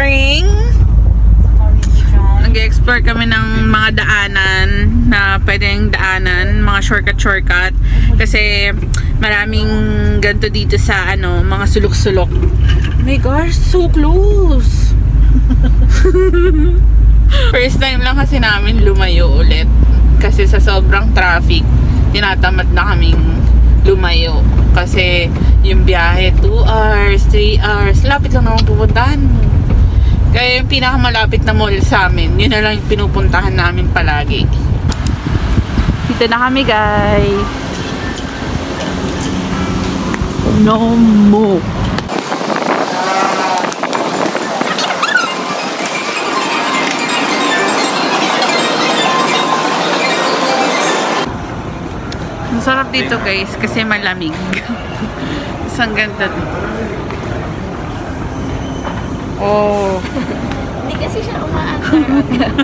exploring. Nag-explore kami ng mga daanan na pwedeng daanan, mga shortcut. Kasi maraming ganito dito sa mga sulok-sulok. Oh my gosh, so close! First time lang kasi namin lumayo ulit. Kasi sa sobrang traffic, tinatamad na kaming lumayo. Kasi yung biyahe, 2 hours, 3 hours. Lapit lang naman pupuntahan mo. Kaya yung pinakamalapit na mall sa amin, yun na lang yung pinupuntahan namin palagi. Dito na kami, guys. No more. Ang sarap dito, guys, kasi malamig. Isang ganda dito. Oh. Hindi kasi siya umaandar.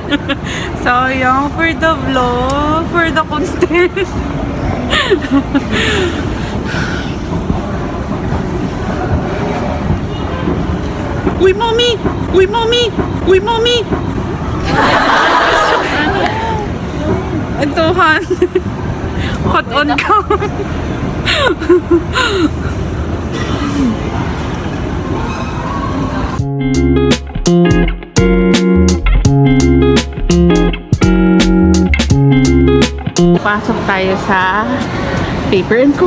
Sayang for the vlog, for the content. Uy, mommy! Uy, mommy! Uy, mommy! Antuhan. Hot on ka. Pasok tayo sa Paper and Co.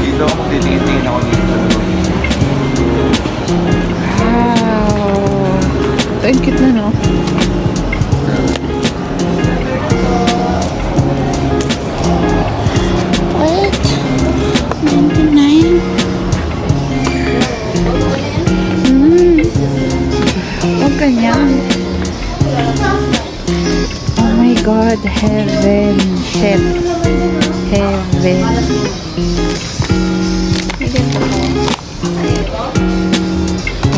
Dito ako tinitingin ako dito. Wow. Ito yung cute na, no? What? 99? Huwag ganyan. Oh my God, heaven. Shit. Heaven.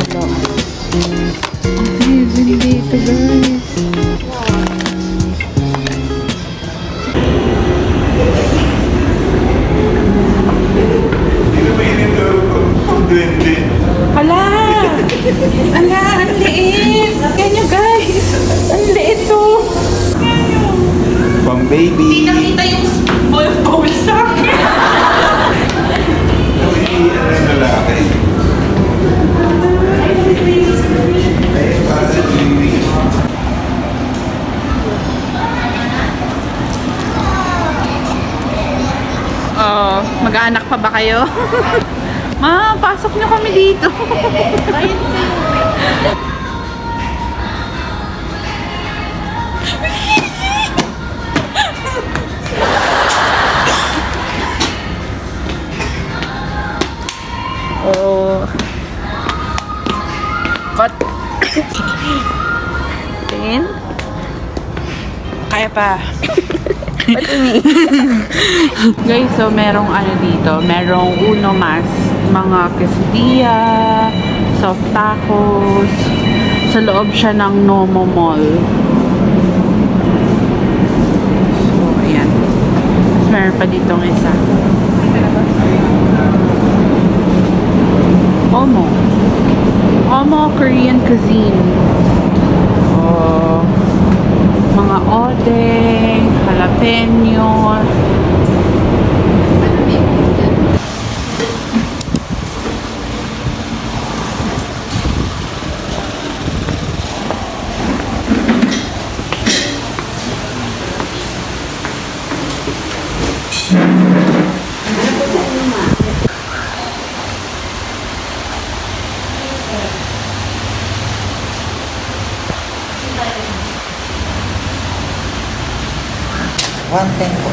Hello. Heaven dito, guys. Dito ba yun ito? Ang duwende. Ala! Ala, ang liit! Ganyan, guys! Ang liit to! Pang baby. Hindi nakita yung bowl sa akin! Hindi, lalaki. Ay, para sa baby. Oh, mag-aanak pa ba kayo? Ma, pasok nyo kami dito. Oh. Cut. Tingin. Kaya pa. Guys, so merong dito, merong uno mas, mga quesadilla, soft tacos, sa loob siya ng Nomo Mall. So, ayan. Tapos meron pa ditong isa. Omo Korean cuisine. Oh, mga odeng, jalapeno. One tempo.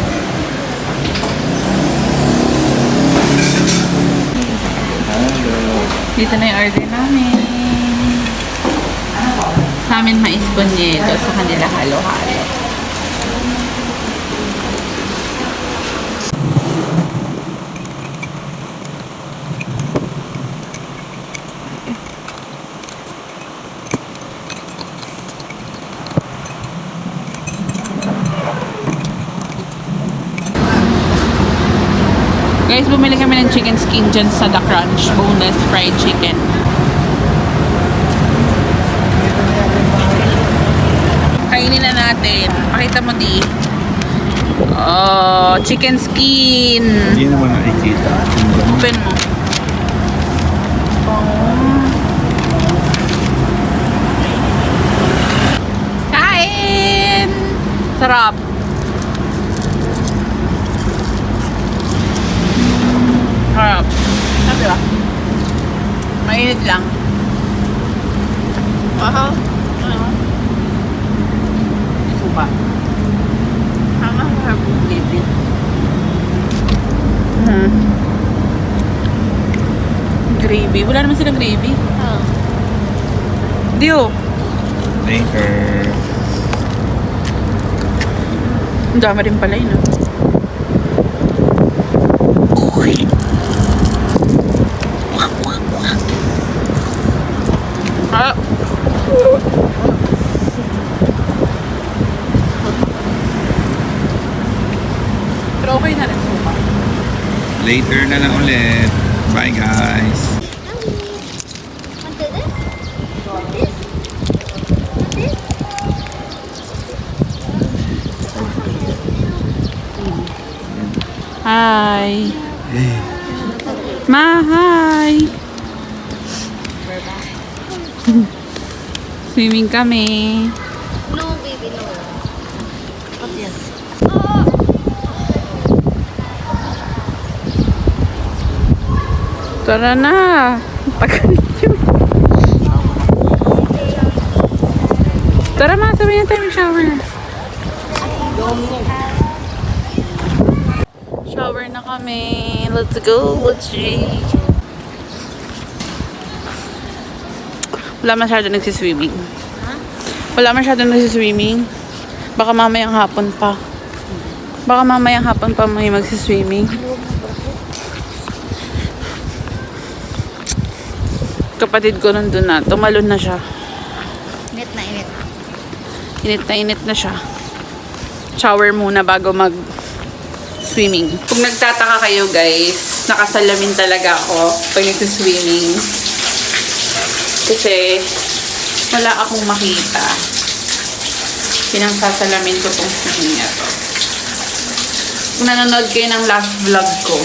Dito na yung order namin. Sa amin mais bonyeto, sa kanila halo-halo. Guys, bumili kami ng chicken skin dyan sa The Crunch. Boneless fried chicken. Kainin na natin. Pakita mo di. Oh, chicken skin. Hindi naman nakikita. Open mo. Kain! Sarap. Sarap. Sabi ba? Mainit lang. Wow. Isupa. Tama, harap yung litid. Gravy. Wala naman silang gravy. Oh. Dio. Later. Ang dami rin pala yun, no? Ah. Pero okay na rin supa. Later na lang ulit. Bye guys. Want this? Want this? Want this? Hi. Ma, hi. Swimming kami. No, baby, no. What's this? Tara na. Tagal yun. Tara ma, sabi na tayo shower. Shower na kami. Let's go. Let's see. Wala masyado nagsiswimming. Wala masyado nagsiswimming. Baka mamayang hapon pa. Baka mamayang hapon pa may magsiswimming. Kapatid ko nandun na. Tumalon na siya. Init na init. Init na siya. Shower muna bago mag swimming. Kung nagtataka kayo guys, nakasalamin talaga ako pag nagsiswimming. Kasi wala akong makita. Pinangsasalamin ko tong swimming na to. Kung nanonood kayo ng last vlog ko,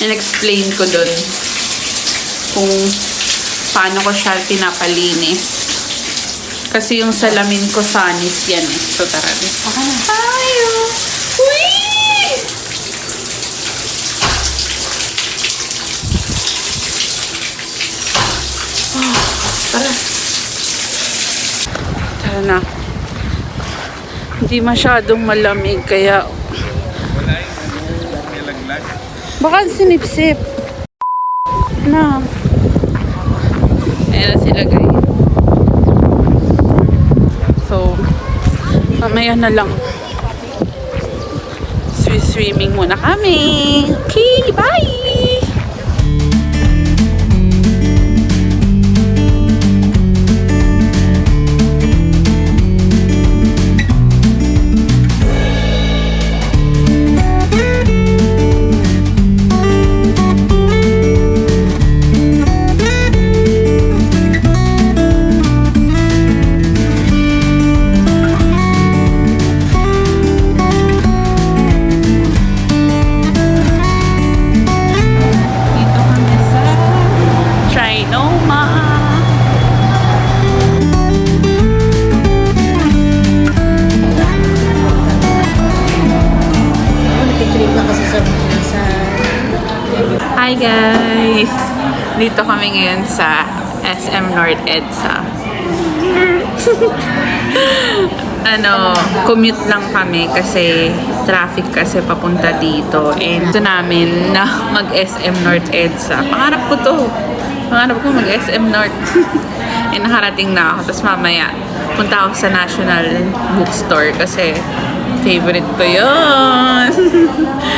in-explain ko dun kung paano ko siya pinapalinis. Kasi yung salamin ko sanis yan eh. So tara, okay na tayo. Uy! Oh, tara. Tara na. Hindi masyadong malamig kaya Wala yung nilaglag. baka sinipsip. Na. Ayan na sila guys. So, mamaya na lang. Swimming muna kami. Okay, bye! Dito kami sa Trinoma. Nagtitrip na kasi sa Hi guys! Dito kami ngayon sa SM North EDSA. Commute lang kami kasi traffic kasi papunta dito. And gusto namin na mag-SM North EDSA. Pangarap ko to. Pangarap ko mag-SM North. And nakarating na ako. Tapos mamaya, punta ako sa National Bookstore kasi favorite ko yun.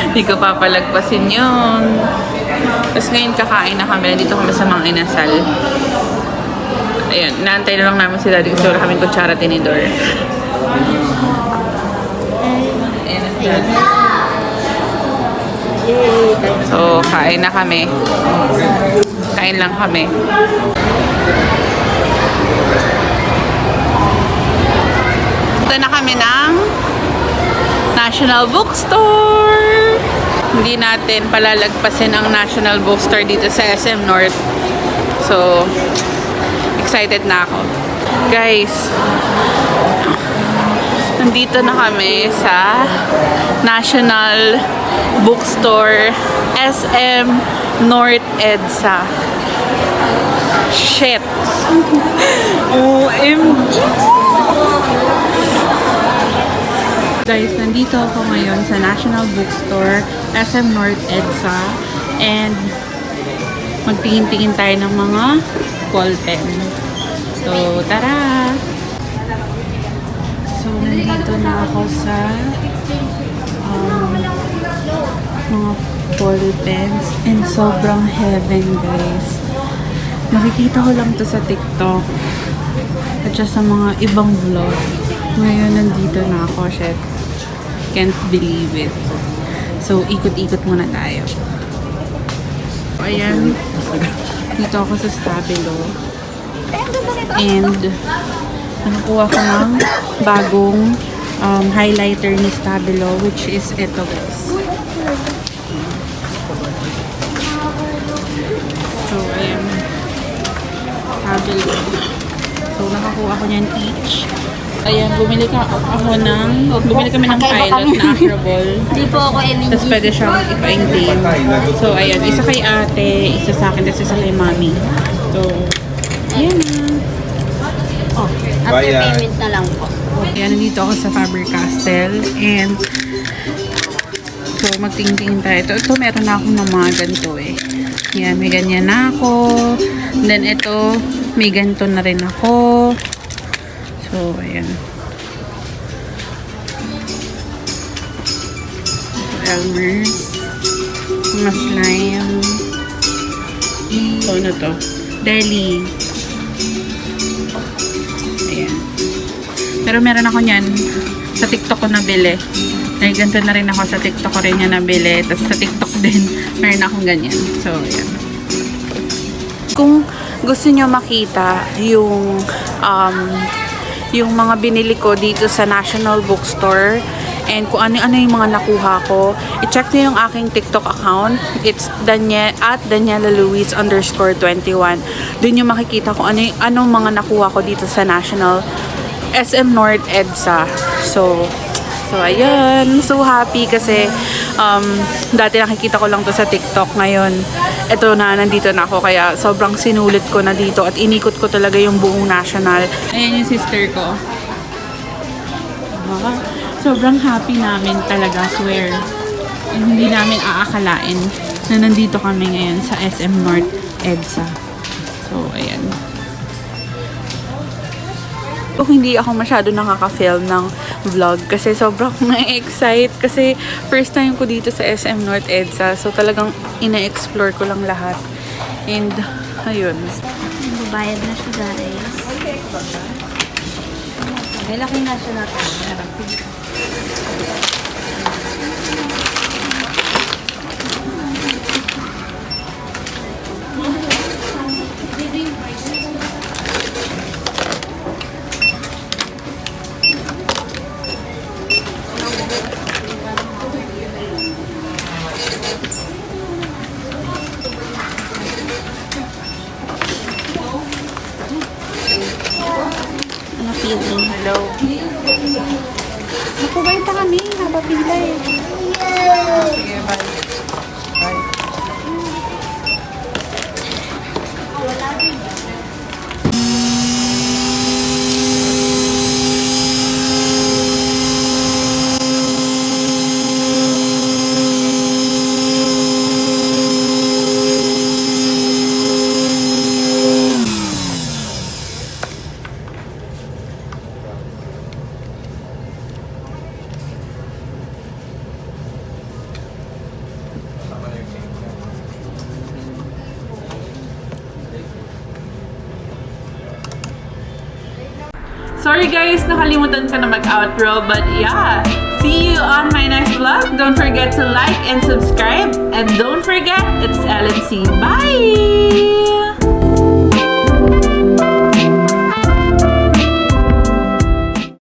Hindi ko papalagpasin yun. Tapos ngayon kakain na kami. Nandito kami sa mga inasal. Ayun, naantay na lang namin si Daddy kasi wala kaming kutsara tinidor. Ayan na si Daddy. So, kain na kami. Kain lang kami. Punta na kami ng National Bookstore. Hindi natin palalagpasin ang National Bookstore dito sa SM North. So, excited na ako. Guys, nandito na kami sa National Bookstore SM North EDSA. Shit. OMG. Guys, nandito ako ngayon sa National Bookstore SM North EDSA and magtingin-tingin tayo ng mga ball pen. So, tara! So, nandito na ako sa mga ball pens and sobrang heaven, guys. Nakikita ko lang to sa TikTok at sa mga ibang vlog. Ngayon, nandito na ako. Shit. Can't believe it. So, ikot-ikot muna tayo. So, ayan. Dito ako sa Stabilo. And, nakuha ko ng bagong highlighter ni Stabilo, which is ito, guys. So, ayan. Stabilo. So, nakakuha ko niyan each. Ayan, bumili kami ng pilot na Acroball. Hindi po ako MNG. Tapos pwede siyang ipa-intain. So, ayan. Isa kay ate, isa sa akin, tapos isa kay mami. So, ayan na. Oh, after payment na lang po. Ayan, nandito ako sa Faber-Castell. And, so, magtingin-tingin tayo. Ito, meron na akong ng mga ganito eh. Ayan, may ganyan na ako. And then, ito, may ganito na rin ako. So, ayan. Elmer's. Mga slime. So, ano to? Deli. Ayan. Pero meron ako niyan. Sa TikTok ko nabili. Dahil ganito na rin ako sa TikTok ko rin yan nabili. Tapos sa TikTok din, meron akong ganyan. So, ayan. Kung gusto nyo makita yung mga binili ko dito sa National Bookstore and kung ano-ano yung mga nakuha ko, i-check nyo yung aking TikTok account. It's @DanielaLuis_21. Doon yung makikita kung anong mga nakuha ko dito sa National SM North EDSA. So ayan. So happy kasi dati nakikita ko lang to sa TikTok. Ngayon, eto na, nandito na ako. Kaya sobrang sinulit ko na dito at inikot ko talaga yung buong National. Ayan yung sister ko. Sobrang happy namin talaga, swear. And hindi namin aakalain na nandito kami ngayon sa SM North EDSA. So, ayan. Kung hindi ako masyado nakaka-film ng vlog kasi sobrang na-excite kasi first time ko dito sa SM North EDSA. So, talagang ina-explore ko lang lahat. And, ayun. Babayad na siya, guys. Okay, laki na siya natin. Hello. Nakubaita kami. Napapila eh. Sige, bye. Bye. Sorry guys, nakalimutan ko na mag-outro, but yeah, See you on my next vlog. Don't forget to like and subscribe. And don't forget, it's LNC. Bye!